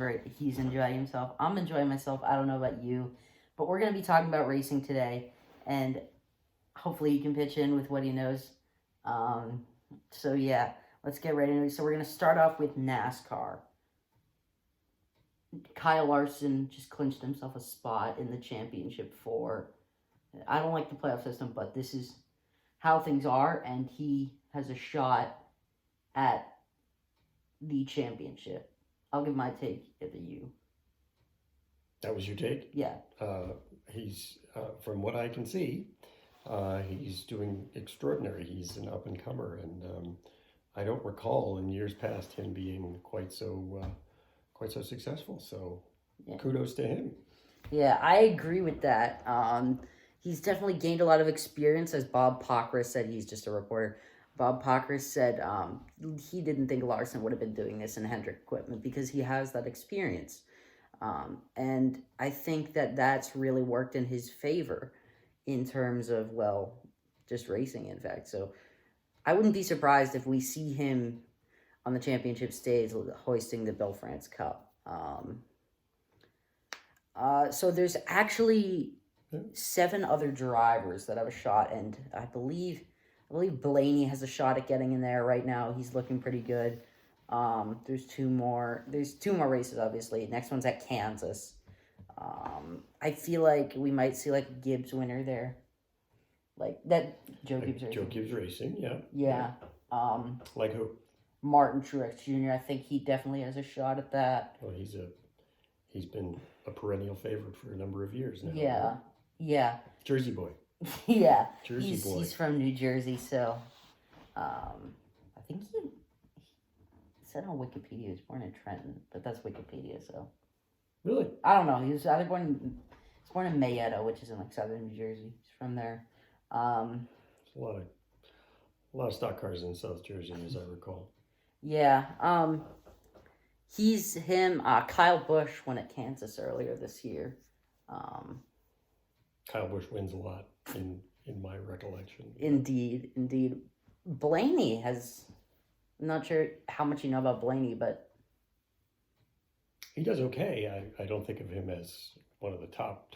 Right, he's enjoying himself. I'm enjoying myself. I don't know about you, but we're going to be talking about racing today, and hopefully he can pitch in with what he knows. Um, so yeah, let's get right into it. So we're going to start off with NASCAR. Kyle Larson just clinched himself a spot in the championship for. I don't like the playoff system, but this is how things are, and he has a shot at the championship. I'll give my take at the U. That was your take? Yeah. He's, from what I can see, he's doing extraordinary. He's an up and comer, and I don't recall in years past him being quite so successful. So, Yeah. kudos to him. Yeah, I agree with that. He's definitely gained a lot of experience, as Bob Pockris said. He's just a reporter. Bob Pockris said he didn't think Larson would have been doing this in Hendrick equipment because he has that experience. And I think that that's really worked in his favor in terms of, well, just racing, in fact. So I wouldn't be surprised if we see him on the championship stage hoisting the Bill France Cup. So there's actually 7 other drivers that have a shot, and I believe Blaney has a shot at getting in there right now. He's looking pretty good. There's two more races, obviously. Next one's at Kansas. I feel like we might see like a Gibbs winner there. Like that Joe Gibbs Racing. Joe Gibbs Racing, yeah. Yeah. Like who? Martin Truex Jr. I think he definitely has a shot at that. Well, he's been a perennial favorite for a number of years now. Yeah. Right? Yeah. Jersey boy. Yeah. Jersey boy. He's from New Jersey, so I think he said on Wikipedia he was born in Trenton, but that's Wikipedia, so. Really? I don't know. He was either born in Mayetta, which is in like southern New Jersey. He's from there. There's a lot of stock cars in South Jersey, as I recall. Yeah. He's him. Kyle Busch won at Kansas earlier this year. Kyle Busch wins a lot in my recollection. Indeed. Blaney has. I'm not sure how much you know about Blaney, but he does okay. I don't think of him as one of the top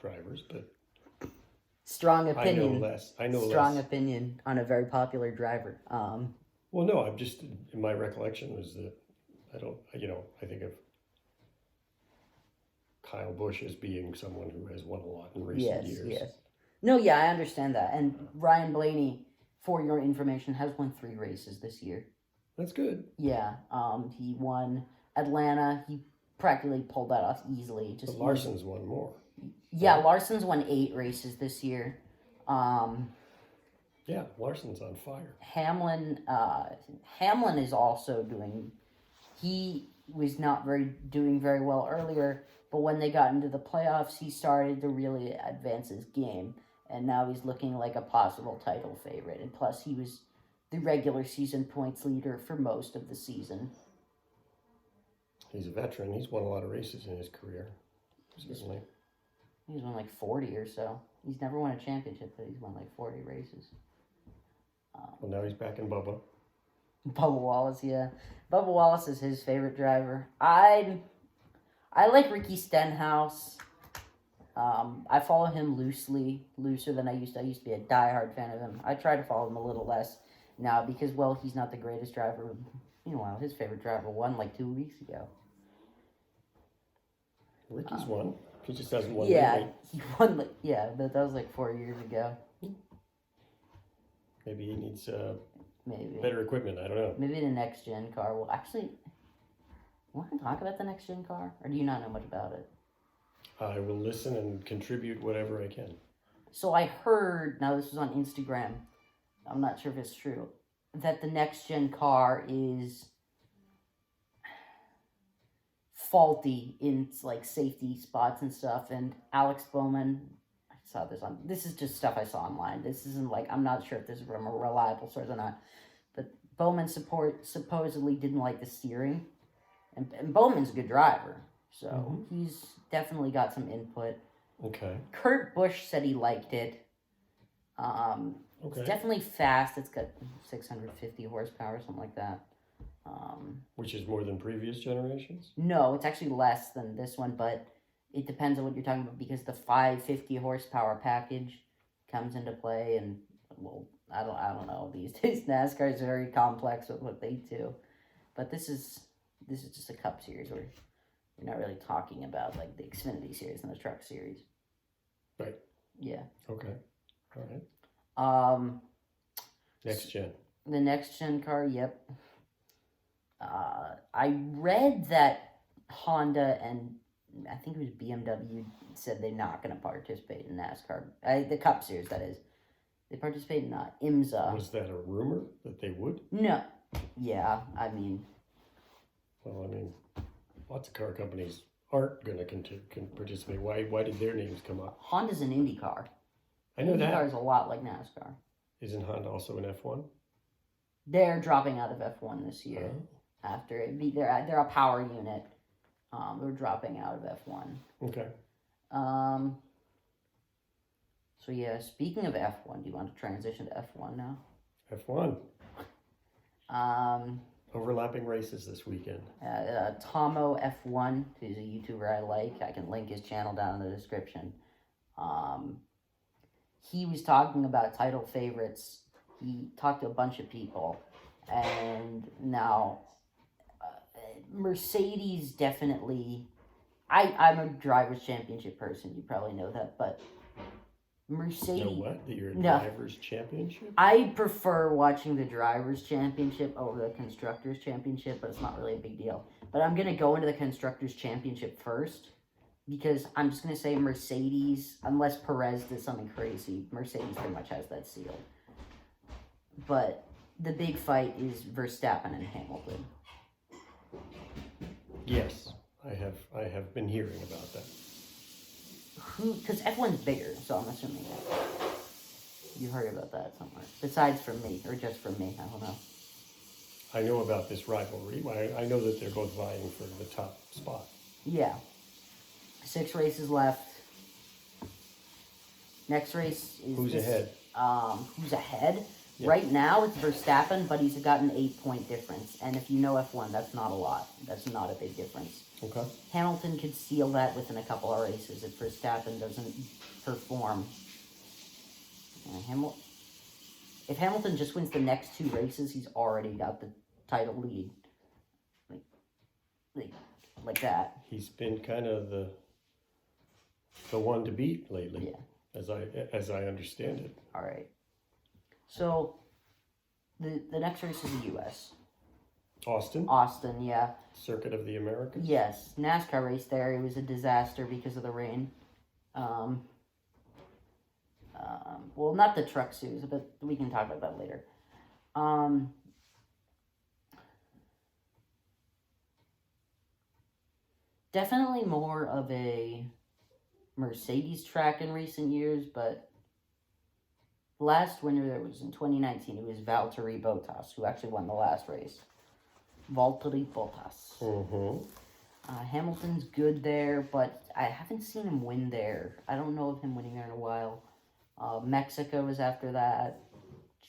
drivers, but strong opinion. I know less. Strong opinion on a very popular driver. Well, no, I'm just, in my recollection was that I think of Kyle Busch as being someone who has won a lot in recent years. Yes. No, yeah, I understand that. And Ryan Blaney, for your information, has won 3 races this year. That's good. Yeah. He won Atlanta. He practically pulled that off easily. But Larson's won more. Yeah, right? Larson's won 8 races this year. Yeah, Larson's on fire. Hamlin is also doing. He was not doing very well earlier, but when they got into the playoffs, he started to really advance his game, and now he's looking like a possible title favorite. And plus, he was the regular season points leader for most of the season. He's a veteran. He's won a lot of races in his career. Certainly. He's won like 40 or so. He's never won a championship, but he's won like 40 races. Well, now he's back in Bubba. Bubba Wallace, yeah. Bubba Wallace is his favorite driver. I like Ricky Stenhouse. I follow him looser than I used to. I used to be a diehard fan of him. I try to follow him a little less now because, well, he's not the greatest driver. Meanwhile, his favorite driver won like 2 weeks ago. Ricky's won. He just hasn't won lately. He won. That was like 4 years ago. Maybe he needs better equipment. I don't know. Maybe the next gen car will actually. You want to talk about the next gen car, or do you not know much about it? I will listen and contribute whatever I can. So I heard. Now this was on Instagram. I'm not sure if it's true. That the next gen car is faulty in like safety spots and stuff, and Alex Bowman. I saw this on. This is just stuff I saw online. This isn't like I'm not sure if this is from a reliable source or not. But Bowman supposedly didn't like the steering, and Bowman's a good driver, so he's definitely got some input. Okay. Kurt Busch said he liked it. It's definitely fast. It's got 650 horsepower, something like that. Which is more than previous generations? No, it's actually less than this one, but it depends on what you're talking about because the 550 horsepower package comes into play, and well, I don't know. These days, NASCAR is very complex with what they do, but this is just a Cup series where we're not really talking about like the Xfinity series and the Truck series. Right. Yeah. Okay. All right. Next gen. The next gen car, yep. I read that Honda and I think it was BMW said they're not going to participate in NASCAR. The Cup Series, that is. They participate in IMSA. Was that a rumor that they would? No. Yeah, I mean. Well, I mean, lots of car companies aren't going to participate. Why did their names come up? Honda's an Indy car. I know that. IndyCar is a lot like NASCAR. Isn't Honda also an F1? They're dropping out of F1 this year. Oh. After it, they're a power unit. They're dropping out of F1. Okay. So yeah, speaking of F1, do you want to transition to F1 now? F1. Overlapping races this weekend. Tomo F1, who's a YouTuber I like. I can link his channel down in the description. He was talking about title favorites. He talked to a bunch of people, and now Mercedes definitely. I'm a drivers' championship person. You probably know that, but Mercedes. No, what? That you're a No. drivers' championship? I prefer watching the drivers' championship over the constructors' championship, but it's not really a big deal. But I'm gonna go into the constructors' championship first because I'm just gonna say Mercedes, unless Perez did something crazy, Mercedes pretty much has that sealed. But the big fight is Verstappen and Hamilton. Yes, I have been hearing about that. Because F1's bigger, so I'm assuming you heard about that somewhere. Besides from me, or just from me, I don't know. I know about this rivalry. I know that they're both vying for the top spot. Yeah. 6 races left. Next race is Who's ahead? Who's ahead? Yeah. Right now it's Verstappen, but he's got an 8-point difference. And if you know F1, that's not a lot. That's not a big difference. Okay. Hamilton could seal that within a couple of races if Verstappen doesn't perform. If Hamilton just wins the next 2 races, he's already got the title lead. Like that. He's been kind of the one to beat lately. Yeah. As I understand it. All right. So the next race is the U.S. Austin, yeah. Circuit of the Americas? Yes. NASCAR race there. It was a disaster because of the rain. Well, not the truck series, but we can talk about that later. Definitely more of a Mercedes track in recent years, but last winter there was in 2019, it was Valtteri Bottas who actually won the last race. Valtteri Bottas. Mm-hmm. Hamilton's good there, but I haven't seen him win there. I don't know of him winning there in a while. Mexico is after that.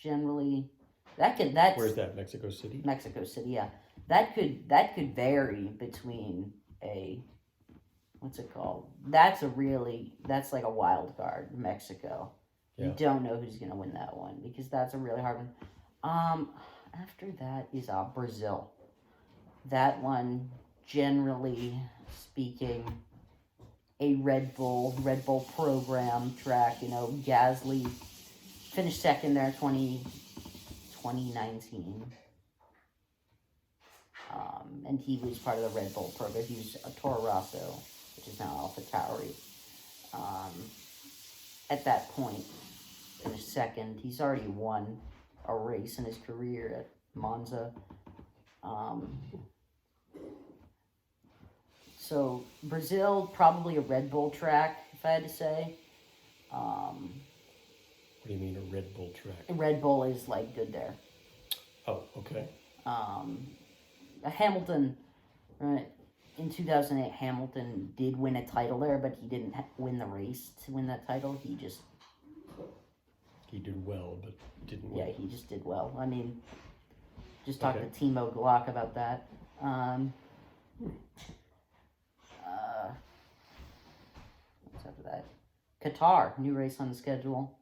Generally, that's Where's that? Mexico City? Mexico City, yeah. That could vary between what's it called? That's like a wild card, Mexico. Yeah. You don't know who's gonna win that one because that's a really hard one. After that is Brazil. That one, generally speaking, a Red Bull program track. Gasly finished second there 2019. And he was part of the Red Bull program. He was a Toro Rosso, which is now AlphaTauri. At that point, finished second. He's already won a race in his career at Monza. So Brazil, probably a Red Bull track, if I had to say. What do you mean a Red Bull track? Red Bull is good there. Oh, okay. Hamilton, in 2008, Hamilton did win a title there, but he didn't win the race to win that title. He did well, but didn't win. Yeah, he just did well. I mean, Just talked Okay. to Timo Glock about that. What's after that? Qatar, new race on the schedule.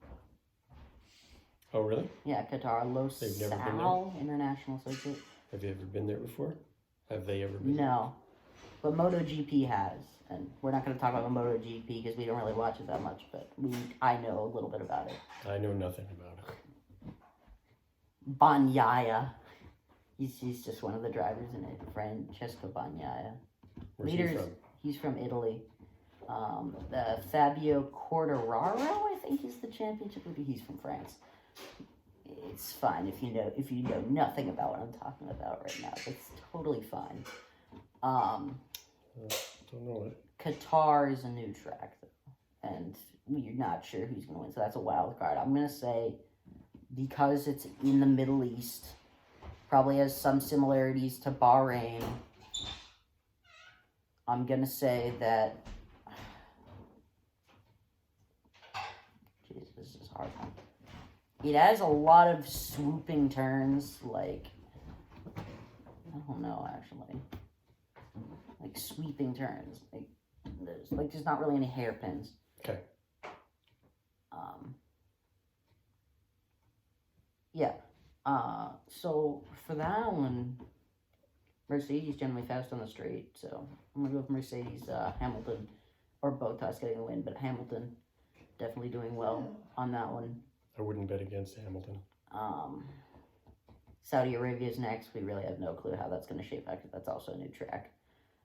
Oh, really? Yeah, Qatar, Los They've never been Sal International Circuit. Have you ever been there before? Have they ever been there? No, but MotoGP has, and we're not going to talk about MotoGP because we don't really watch it that much. But I know a little bit about it. I know nothing about it. Bagnaia, he's just one of the drivers in it. Francesco Bagnaia. Where's he Leaders, from? he's from Italy. Fabio Quartararo, I think, is the championship leader. He's from France. It's fine if you know nothing about what I'm talking about right now. It's totally fine. Don't know it. Qatar is a new track, though, and we're not sure who's going to win, so that's a wild card. I'm going to say, because it's in the Middle East, probably has some similarities to Bahrain, I'm going to say that... Jeez, this is a hard one. It has a lot of swooping turns, like... I don't know, actually. Like, sweeping turns. There's not really any hairpins. Okay. Yeah. So, for that one, Mercedes generally fast on the straight, so I'm going to go with Mercedes, Hamilton, or Bottas getting the win, but Hamilton definitely doing well on that one. I wouldn't bet against Hamilton. Saudi Arabia is next. We really have no clue how that's going to shape out, because that's also a new track.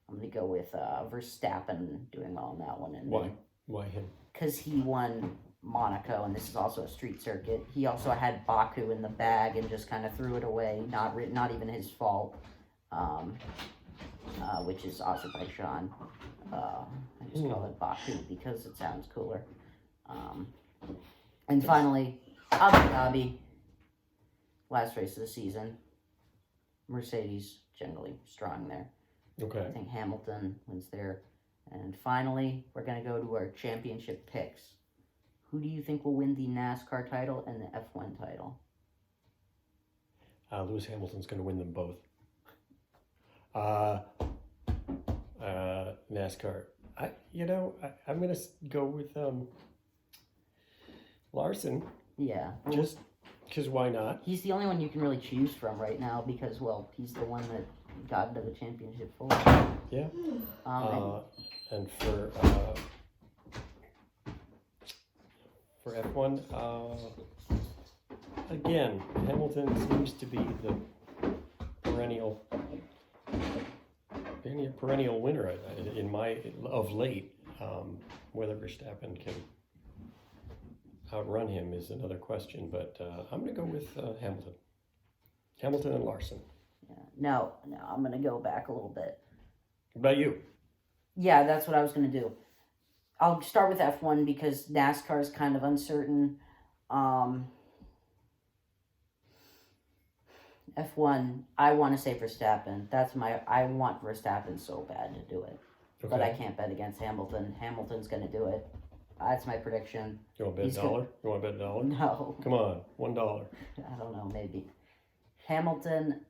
I'm going to go with Verstappen doing well on that one. And Why? Why him? Because he won Monaco, and this is also a street circuit. He also had Baku in the bag and just kind of threw it away. Not even his fault, which is Azerbaijan. I just call it Baku because it sounds cooler. And finally, Abu Dhabi. Last race of the season. Mercedes generally strong there. Okay. I think Hamilton wins there. And finally, we're going to go to our championship picks. Who do you think will win the NASCAR title and the F1 title? Lewis Hamilton's going to win them both. NASCAR. I'm going to go with Larson. Yeah. Just because why not? He's the only one you can really choose from right now because, well, he's the one that got into the championship for. Yeah. And for F1, again, Hamilton seems to be the perennial winner of late. Whether Verstappen can outrun him is another question, but I'm going to go with Hamilton. Hamilton and Larson. Yeah. No, I'm going to go back a little bit. What about you? Yeah, that's what I was going to do. I'll start with F1 because NASCAR is kind of uncertain. F1, I want to say Verstappen. I want Verstappen so bad to do it. Okay. But I can't bet against Hamilton. Hamilton's going to do it. That's my prediction. You want to bet $1? You want to bet $1? No. Come on, $1. I don't know, maybe. Hamilton,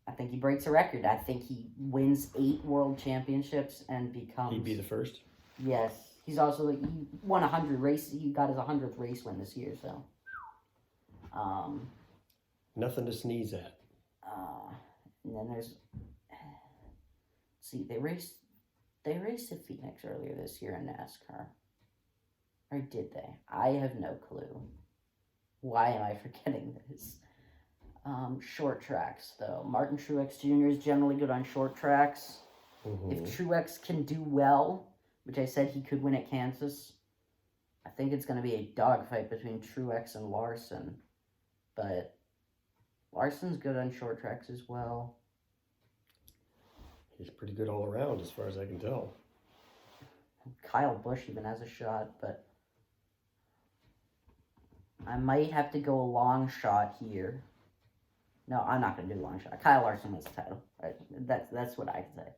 I think he breaks a record. I think he wins 8 world championships and becomes... He'd be the first? Yes. He's also, he won 100 races. He got his 100th race win this year, so... Nothing to sneeze at. And then there's... See, they raced at Phoenix earlier this year in NASCAR. Or did they? I have no clue. Why am I forgetting this? Short tracks, though. Martin Truex Jr. is generally good on short tracks. Mm-hmm. If Truex can do well, which I said he could win at Kansas, I think it's going to be a dogfight between Truex and Larson. But Larson's good on short tracks as well. He's pretty good all around as far as I can tell. Kyle Busch even has a shot, but I might have to go a long shot here. No, I'm not going to do a long shot. Kyle Larson wins the title. Right? That's what I can say.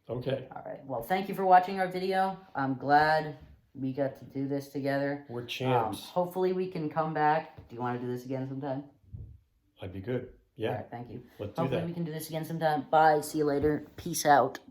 Okay. All right. Well, thank you for watching our video. I'm glad we got to do this together. We're champs. Hopefully we can come back Do you want to do this again sometime? I'd be good. All Yeah, right, thank you. let's do Hopefully that. we can do this again sometime. Bye. See you later. Peace out.